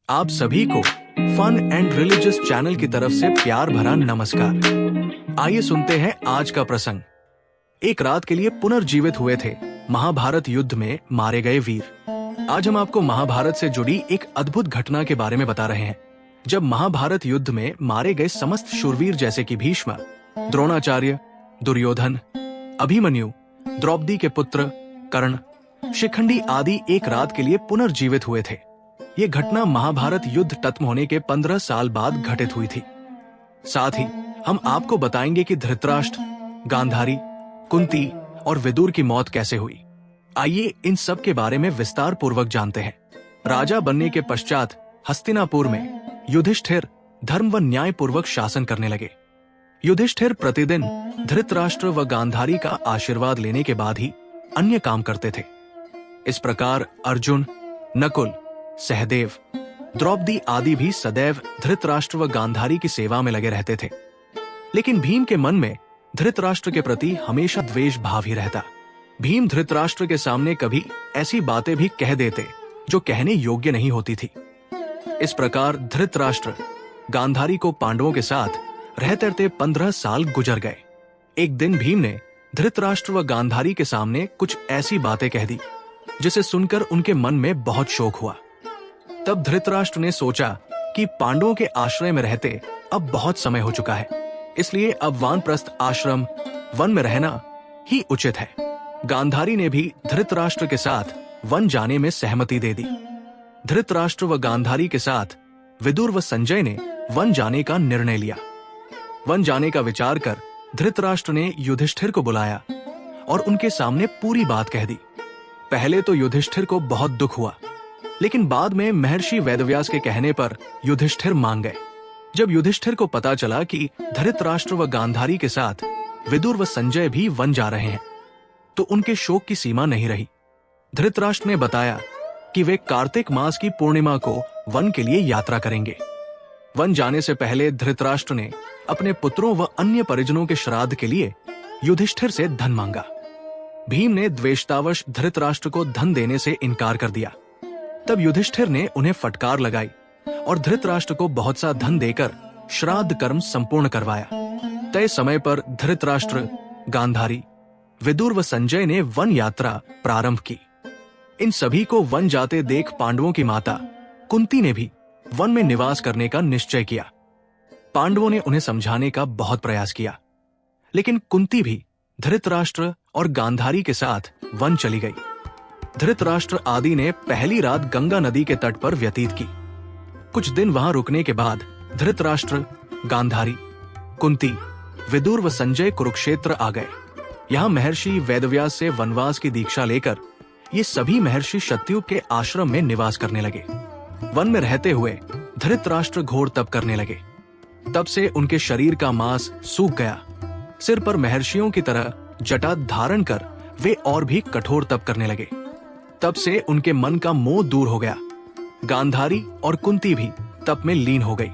आप सभी को फन एंड रिलीजियस चैनल की तरफ से प्यार भरा नमस्कार। आइए सुनते हैं आज का प्रसंग। एक रात के लिए पुनर्जीवित हुए थे महाभारत युद्ध में मारे गए वीर। आज हम आपको महाभारत से जुड़ी एक अद्भुत घटना के बारे में बता रहे हैं, जब महाभारत युद्ध में मारे गए समस्त शूरवीर जैसे कि भीष्म, द्रोणाचार्य, दुर्योधन, अभिमन्यु, द्रौपदी के पुत्र कर्ण, शिखंडी आदि एक रात के लिए पुनर्जीवित हुए थे। ये घटना महाभारत युद्ध खत्म होने के 15 साल बाद घटित हुई थी। साथ ही हम आपको बताएंगे कि धृतराष्ट्र, गांधारी, कुंती और विदुर की मौत कैसे हुई। आइए इन सब के बारे में विस्तार पूर्वक जानते हैं। राजा बनने के पश्चात हस्तिनापुर में युधिष्ठिर धर्म व न्याय पूर्वक शासन करने लगे। युधिष्ठिर प्रतिदिन धृतराष्ट्र व गांधारी का आशीर्वाद लेने के बाद ही अन्य काम करते थे। इस प्रकार अर्जुन, नकुल, सहदेव, द्रौपदी आदि भी सदैव धृतराष्ट्र व गांधारी की सेवा में लगे रहते थे। लेकिन भीम के मन में धृतराष्ट्र के प्रति हमेशा द्वेष भाव ही रहता। भीम धृतराष्ट्र के सामने कभी ऐसी बातें भी कह देते जो कहने योग्य नहीं होती थी। इस प्रकार धृतराष्ट्र गांधारी को पांडवों के साथ रहते रहते 15 साल गुजर गए। एक दिन भीम ने धृतराष्ट्र व गांधारी के सामने कुछ ऐसी बातें कह दी जिसे सुनकर उनके मन में बहुत शोक हुआ। तब धृतराष्ट्र ने सोचा कि पांडवों के आश्रय में रहते अब बहुत समय हो चुका है, इसलिए अब वानप्रस्थ आश्रम वन में रहना ही उचित है। गांधारी ने भी धृतराष्ट्र के साथ वन जाने में सहमति दे दी। धृतराष्ट्र व गांधारी के साथ विदुर व संजय ने वन जाने का निर्णय लिया। वन जाने का विचार कर धृतराष्ट्र ने युधिष्ठिर को बुलाया और उनके सामने पूरी बात कह दी। पहले तो युधिष्ठिर को बहुत दुख हुआ, लेकिन बाद में महर्षि वेदव्यास के कहने पर युधिष्ठिर मान गए। जब युधिष्ठिर को पता चला कि धृतराष्ट्र व गांधारी के साथ विदुर व संजय भी वन जा रहे हैं, तो उनके शोक की सीमा नहीं रही। धृतराष्ट्र ने बताया कि वे कार्तिक मास की पूर्णिमा को वन के लिए यात्रा करेंगे। वन जाने से पहले धृतराष्ट्र ने अपने पुत्रों व अन्य परिजनों के श्राद्ध के लिए युधिष्ठिर से धन मांगा। भीम ने द्वेषतावश धृतराष्ट्र को धन देने से इनकार कर दिया। तब युधिष्ठिर ने उन्हें फटकार लगाई और धृतराष्ट्र को बहुत सा धन देकर श्राद्ध कर्म संपूर्ण करवाया। तय समय पर धृतराष्ट्र, गांधारी, विदुर व संजय ने वन यात्रा प्रारंभ की। इन सभी को वन जाते देख पांडवों की माता कुंती ने भी वन में निवास करने का निश्चय किया। पांडवों ने उन्हें समझाने का बहुत प्रयास किया, लेकिन कुंती भी धृतराष्ट्र और गांधारी के साथ वन चली गई। धृतराष्ट्र आदि ने पहली रात गंगा नदी के तट पर व्यतीत की। कुछ दिन वहां रुकने के बाद धृतराष्ट्र, गांधारी, कुंती, विदुर व संजय कुरुक्षेत्र आ गए। यहाँ महर्षि वेदव्यास से वनवास की दीक्षा लेकर ये सभी महर्षि शतयुग के आश्रम में निवास करने लगे। वन में रहते हुए धृतराष्ट्र घोर तप करने लगे। तब से उनके शरीर का मांस सूख गया। सिर पर महर्षियों की तरह जटा धारण कर वे और भी कठोर तप करने लगे। तब से उनके मन का मोह दूर हो गया। गांधारी और कुंती भी तप में लीन हो गई।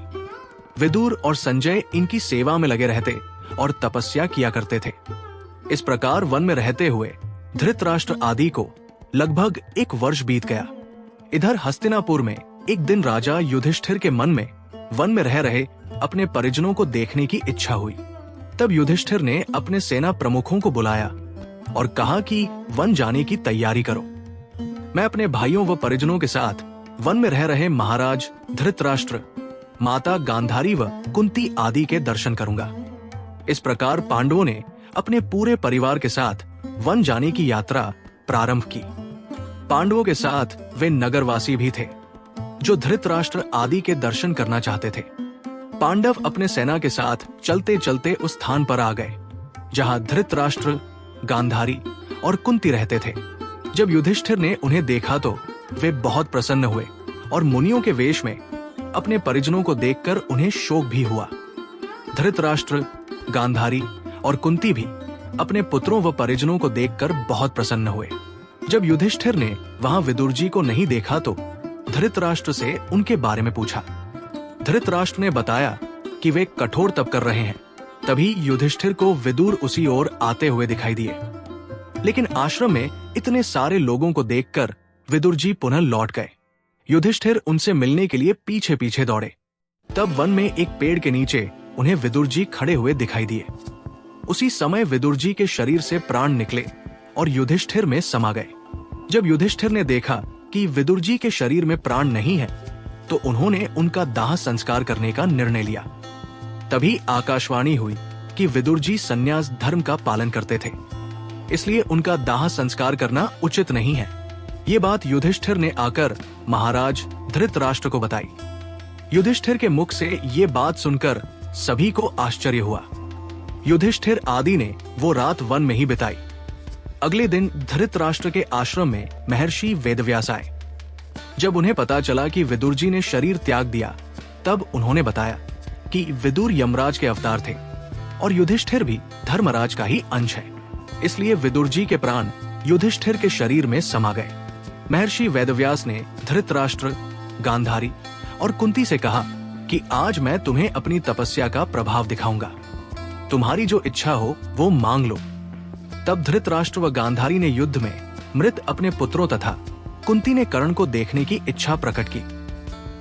विदुर और संजय इनकी सेवा में लगे रहते और तपस्या किया करते थे। इस प्रकार वन में रहते हुए धृतराष्ट्र आदि को लगभग 1 वर्ष बीत गया। इधर हस्तिनापुर में एक दिन राजा युधिष्ठिर के मन में वन में रह रहे अपने परिजनों को देखने की इच्छा हुई। तब युधिष्ठिर ने अपने सेना प्रमुखों को बुलाया और कहा कि वन जाने की तैयारी करो। मैं अपने भाइयों व परिजनों के साथ वन में रह रहे महाराज धृतराष्ट्र, माता गांधारी व कुंती आदि के दर्शन करूंगा। इस प्रकार पांडवों ने अपने पूरे परिवार के साथ वन जाने की यात्रा प्रारंभ की। पांडवों के साथ वे नगरवासी भी थे जो धृतराष्ट्र आदि के दर्शन करना चाहते थे। पांडव अपने सेना के साथ चलते चलते उस स्थान पर आ गए जहां धृतराष्ट्र, गांधारी और कुंती रहते थे। जब युधिष्ठिर ने उन्हें देखा तो वे बहुत प्रसन्न हुए और मुनियों के वेश में अपने परिजनों को देखकर उन्हें शोक भी हुआ। धृतराष्ट्र, गांधारी और कुंती भी अपने पुत्रों व परिजनों को देखकर बहुत प्रसन्न हुए। जब युधिष्ठिर ने वहां विदुर जी को नहीं देखा तो धृतराष्ट्र से उनके बारे में पूछा। धृतराष्ट्र ने बताया कि वे कठोर तप कर रहे हैं। तभी युधिष्ठिर को विदुर उसी ओर आते हुए दिखाई दिए, लेकिन आश्रम में इतने सारे लोगों को देखकर विदुर जी पुनः लौट गए। युधिष्ठिर उनसे मिलने के लिए पीछे पीछे दौड़े। तब वन में एक पेड़ के नीचे उन्हें विदुर जी खड़े हुए दिखाई दिए। उसी समय विदुर जी के शरीर से प्राण निकले और युधिष्ठिर में समा गए। जब युधिष्ठिर ने देखा कि विदुर जी के शरीर में प्राण नहीं है, तो उन्होंने उनका दाह संस्कार करने का निर्णय लिया। तभी आकाशवाणी हुई कि विदुर जी संन्यास धर्म का पालन करते थे, इसलिए उनका दाह संस्कार करना उचित नहीं है। ये बात युधिष्ठिर ने आकर महाराज धृतराष्ट्र को बताई। युधिष्ठिर के मुख से ये बात सुनकर सभी को आश्चर्य हुआ। युधिष्ठिर आदि ने वो रात वन में ही बिताई। अगले दिन धृतराष्ट्र के आश्रम में महर्षि वेदव्यास आए। जब उन्हें पता चला कि विदुर जी ने शरीर त्याग दिया, तब उन्होंने बताया कि विदुर यमराज के अवतार थे और युधिष्ठिर भी धर्मराज का ही अंश है, इसलिए विदुर जी के प्राण युधिष्ठिर के शरीर में समा गए। महर्षि वेदव्यास ने धृतराष्ट्र, गांधारी और कुंती से कहा कि आज मैं तुम्हें अपनी तपस्या का प्रभाव दिखाऊंगा। तुम्हारी जो इच्छा हो वो मांग लो। तब धृतराष्ट्र व गांधारी ने युद्ध में मृत अपने पुत्रों तथा कुंती ने कर्ण को देखने की इच्छा प्रकट की।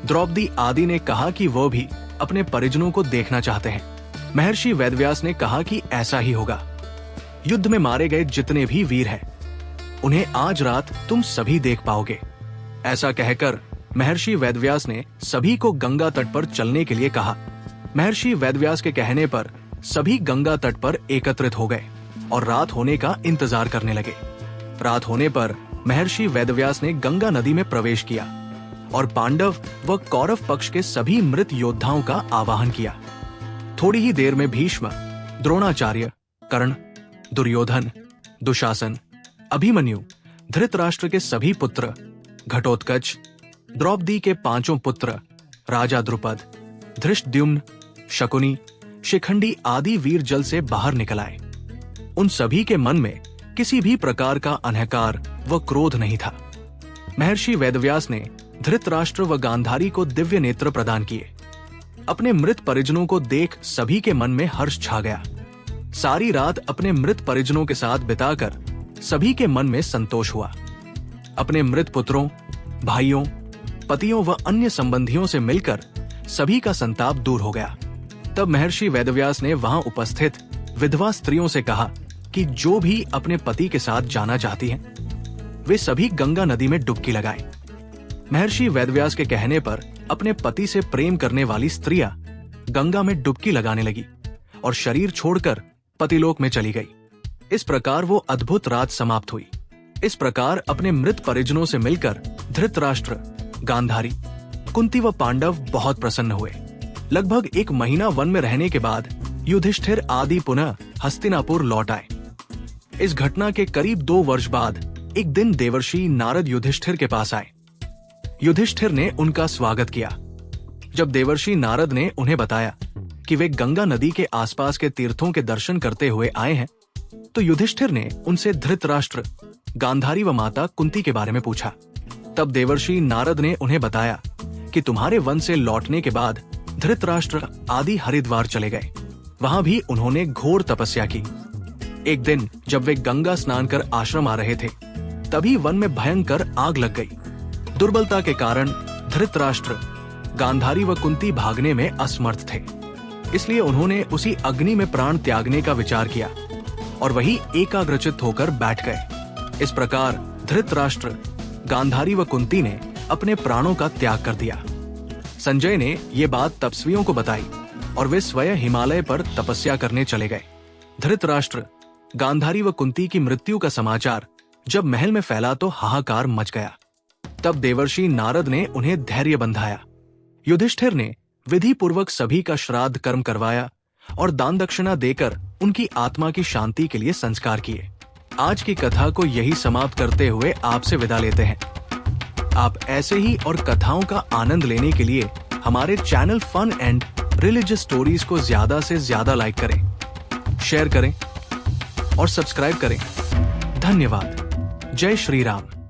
द्रौपदी आदि ने कहा कि वो भी अपने परिजनों को देखना चाहते हैं। महर्षि वेदव्यास ने कहा कि ऐसा ही होगा। युद्ध में मारे गए जितने भी वीर हैं, उन्हें आज रात तुम सभी देख पाओगे। ऐसा कहकर महर्षि वेदव्यास ने सभी को गंगा तट पर चलने के लिए कहा। महर्षि वेदव्यास के कहने पर सभी गंगा तट पर एकत्रित हो गए और रात होने का इंतजार करने लगे। रात होने पर महर्षि वेदव्यास ने गंगा नदी में प्रवेश किया और पांडव व कौरव पक्ष के सभी मृत योद्धाओं का आवाहन किया। थोड़ी ही देर में भीष्म, द्रोणाचार्य, कर्ण, दुर्योधन, दुशासन, अभिमन्यु, धृतराष्ट्र के सभी पुत्र, घटोत्कच, द्रौपदी के 5 पुत्र, राजा द्रुपद, धृष्टद्युम्न, शकुनी, शिखंडी आदि वीर जल से बाहर निकल आए। उन सभी के मन में किसी भी प्रकार का अहंकार व क्रोध नहीं था। महर्षि वेदव्यास ने धृतराष्ट्र व गांधारी को दिव्य नेत्र प्रदान किए। अपने मृत परिजनों को देख सभी के मन में हर्ष छा गया। सारी रात अपने मृत परिजनों के साथ बिताकर सभी के मन में संतोष हुआ। अपने मृत पुत्रों, भाइयों, पतियों व अन्य संबंधियों से मिलकर सभी का संताप दूर हो गया। तब महर्षि वेदव्यास ने वहां उपस्थित विधवा स्त्रियों से कहा कि जो भी अपने पति के साथ जाना चाहती हैं, वे सभी गंगा नदी में डुबकी लगाएं। महर्षि वेदव्यास के कहने पर अपने पति से प्रेम करने वाली स्त्रियां गंगा में डुबकी लगाने लगी और शरीर छोड़कर पतिलोक में चली गई। इस प्रकार वो अद्भुत रात समाप्त हुई। इस प्रकार अपने मृत परिजनों से मिलकर धृतराष्ट्र, गांधारी, कुंती व पांडव बहुत प्रसन्न हुए। लगभग 1 महीना वन में रहने के बाद युधिष्ठिर आदि पुनः हस्तिनापुर लौट आए। इस घटना के करीब 2 वर्ष बाद एक दिन देवर्षि नारद युधिष्ठिर के पास आए। युधिष्ठिर ने उनका स्वागत किया। जब देवर्षि नारद ने उन्हें बताया कि वे गंगा नदी के आसपास के तीर्थों के दर्शन करते हुए आए हैं, तो युधिष्ठिर ने उनसे धृतराष्ट्र, गांधारी व माता कुंती के बारे में पूछा। तब देवर्षि नारद ने उन्हें बताया कि तुम्हारे वन से लौटने के बाद धृतराष्ट्र आदि हरिद्वार चले गए। वहां भी उन्होंने घोर तपस्या की। एक दिन जब वे गंगा स्नान कर आश्रम आ रहे थे, तभी वन में भयंकर आग लग गई। दुर्बलता के कारण धृतराष्ट्र, गांधारी व कुंती भागने में असमर्थ थे, इसलिए उन्होंने उसी अग्नि में प्राण त्यागने का विचार किया और वही एकाग्रचित्त होकर बैठ गए। इस प्रकार धृतराष्ट्र, गांधारी व कुंती ने अपने प्राणों का त्याग कर दिया। संजय ने ये बात तपस्वियों को बताई और वे स्वयं हिमालय पर तपस्या करने चले गए। धृतराष्ट्र, गांधारी व कुंती की मृत्यु का समाचार जब महल में फैला तो हाहाकार मच गया। तब देवर्षि नारद ने उन्हें धैर्य बंधाया। युधिष्ठिर ने विधि पूर्वक सभी का श्राद्ध कर्म करवाया और दान दक्षिणा देकर उनकी आत्मा की शांति के लिए संस्कार किए। आज की कथा को यही समाप्त करते हुए आपसे विदा लेते हैं। आप ऐसे ही और कथाओं का आनंद लेने के लिए हमारे channel fun and religious stories को ज्यादा से ज्यादा लाइक करें, शेयर करें और सब्सक्राइब करें। धन्यवाद। जय श्री राम।